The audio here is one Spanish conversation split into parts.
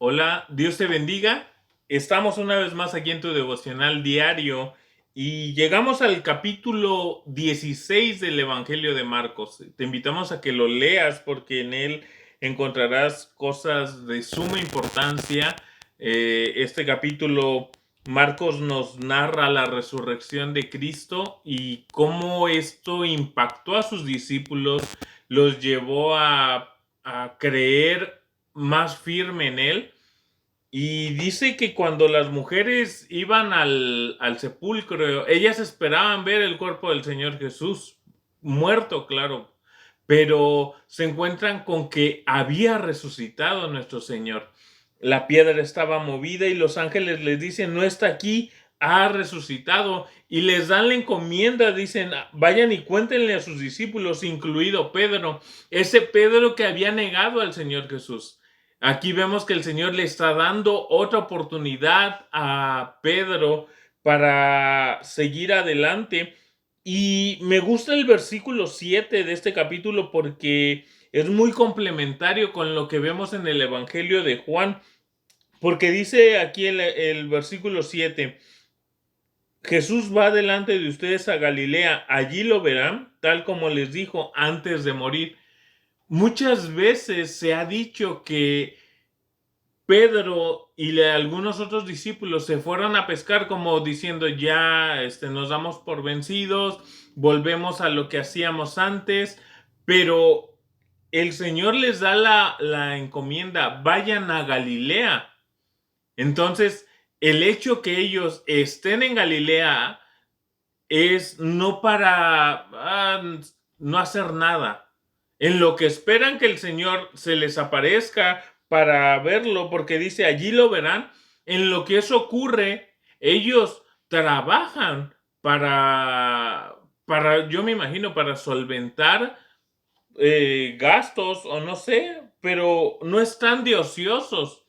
Hola, Dios te bendiga. Estamos una vez más aquí en tu devocional diario y llegamos al capítulo 16 del Evangelio de Marcos. Te invitamos a que lo leas porque en él encontrarás cosas de suma importancia. Este capítulo, Marcos nos narra la resurrección de Cristo y cómo esto impactó a sus discípulos, los llevó a creer más firme en él. Y dice que cuando las mujeres iban al sepulcro, ellas esperaban ver el cuerpo del Señor Jesús, muerto, claro, pero se encuentran con que había resucitado nuestro Señor. La piedra estaba movida y los ángeles les dicen, no está aquí, ha resucitado. Y les dan la encomienda, dicen, vayan y cuéntenle a sus discípulos, incluido Pedro, ese Pedro que había negado al Señor Jesús. Aquí vemos que el Señor le está dando otra oportunidad a Pedro para seguir adelante. Y me gusta el versículo 7 de este capítulo porque es muy complementario con lo que vemos en el Evangelio de Juan. Porque dice aquí el versículo 7, Jesús va delante de ustedes a Galilea, allí lo verán, tal como les dijo antes de morir. Muchas veces se ha dicho que Pedro y algunos otros discípulos se fueron a pescar como diciendo ya nos damos por vencidos, volvemos a lo que hacíamos antes, pero el Señor les da la encomienda, vayan a Galilea. Entonces, el hecho que ellos estén en Galilea es no para no hacer nada. En lo que esperan que el Señor se les aparezca para verlo, porque dice allí lo verán. En lo que eso ocurre, ellos trabajan yo me imagino, para solventar gastos o no sé, pero no están de ociosos.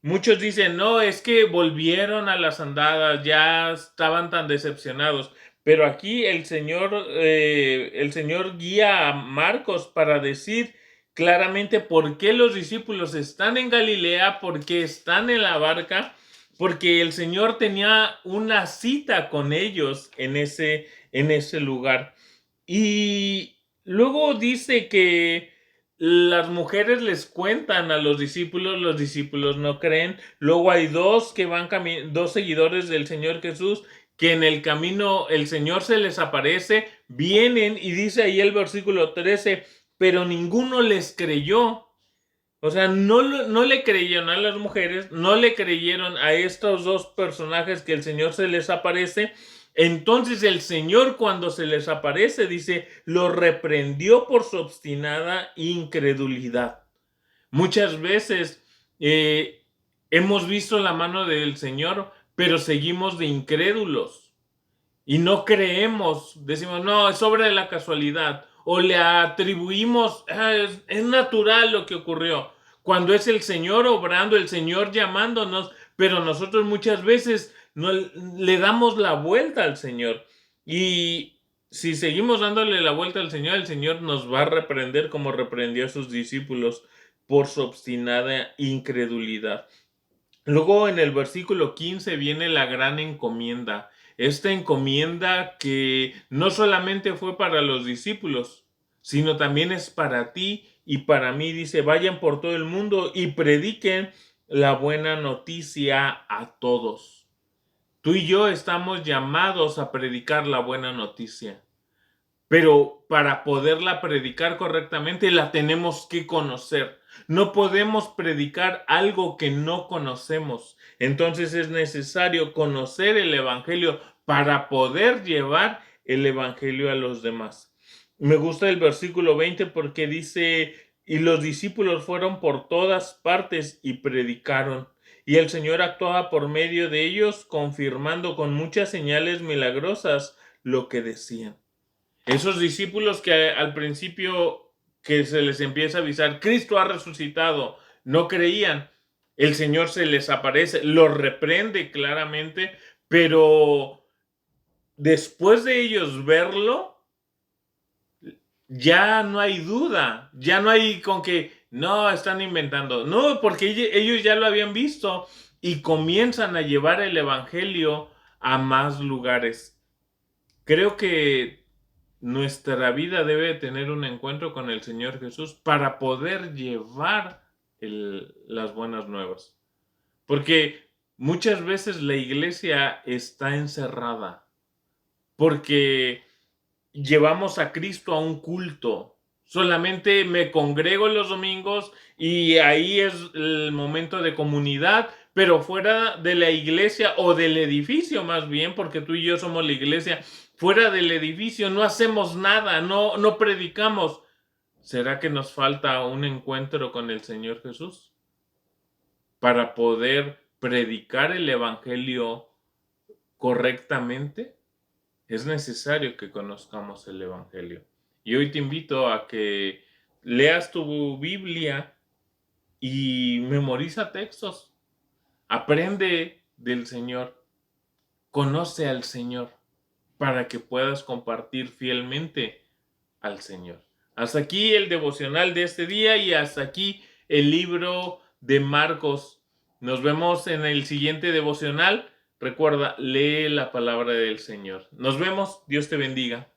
Muchos dicen, no, es que volvieron a las andadas, ya estaban tan decepcionados. Pero aquí el Señor guía a Marcos para decir claramente por qué los discípulos están en Galilea, por qué están en la barca, porque el Señor tenía una cita con ellos en ese lugar. Y luego dice que las mujeres les cuentan a los discípulos no creen. Luego hay dos seguidores del Señor Jesús que en el camino el Señor se les aparece, vienen y dice ahí el versículo 13, pero ninguno les creyó. O sea, no le creyeron a las mujeres, no le creyeron a estos dos personajes que el Señor se les aparece. Entonces el Señor, cuando se les aparece, dice, lo reprendió por su obstinada incredulidad. Muchas veces hemos visto la mano del Señor, pero seguimos de incrédulos y no creemos, decimos, no, es obra de la casualidad, o le atribuimos, es natural lo que ocurrió, cuando es el Señor obrando, el Señor llamándonos, pero nosotros muchas veces no le damos la vuelta al Señor. Y si seguimos dándole la vuelta al Señor, el Señor nos va a reprender como reprendió a sus discípulos por su obstinada incredulidad. Luego en el versículo 15 viene la gran encomienda. Esta encomienda que no solamente fue para los discípulos, sino también es para ti y para mí. Dice, vayan por todo el mundo y prediquen la buena noticia a todos. Tú y yo estamos llamados a predicar la buena noticia. Pero para poderla predicar correctamente la tenemos que conocer. No podemos predicar algo que no conocemos. Entonces es necesario conocer el Evangelio para poder llevar el Evangelio a los demás. Me gusta el versículo 20 porque dice, y los discípulos fueron por todas partes y predicaron. Y el Señor actuaba por medio de ellos, confirmando con muchas señales milagrosas lo que decían. Esos discípulos que al principio que se les empieza a avisar, Cristo ha resucitado, no creían. El Señor se les aparece, los reprende claramente, pero después de ellos verlo, ya no hay duda, ya no hay con que No, están inventando. No, porque ellos ya lo habían visto y comienzan a llevar el evangelio a más lugares. Creo que nuestra vida debe tener un encuentro con el Señor Jesús para poder llevar las buenas nuevas. Porque muchas veces la iglesia está encerrada porque llevamos a Cristo a un culto. Solamente me congrego los domingos y ahí es el momento de comunidad, pero fuera de la iglesia o del edificio más bien, porque tú y yo somos la iglesia, fuera del edificio no hacemos nada, no predicamos. ¿Será que nos falta un encuentro con el Señor Jesús para poder predicar el evangelio correctamente? Es necesario que conozcamos el evangelio. Y hoy te invito a que leas tu Biblia y memoriza textos. Aprende del Señor. Conoce al Señor para que puedas compartir fielmente al Señor. Hasta aquí el devocional de este día y hasta aquí el libro de Marcos. Nos vemos en el siguiente devocional. Recuerda, lee la palabra del Señor. Nos vemos. Dios te bendiga.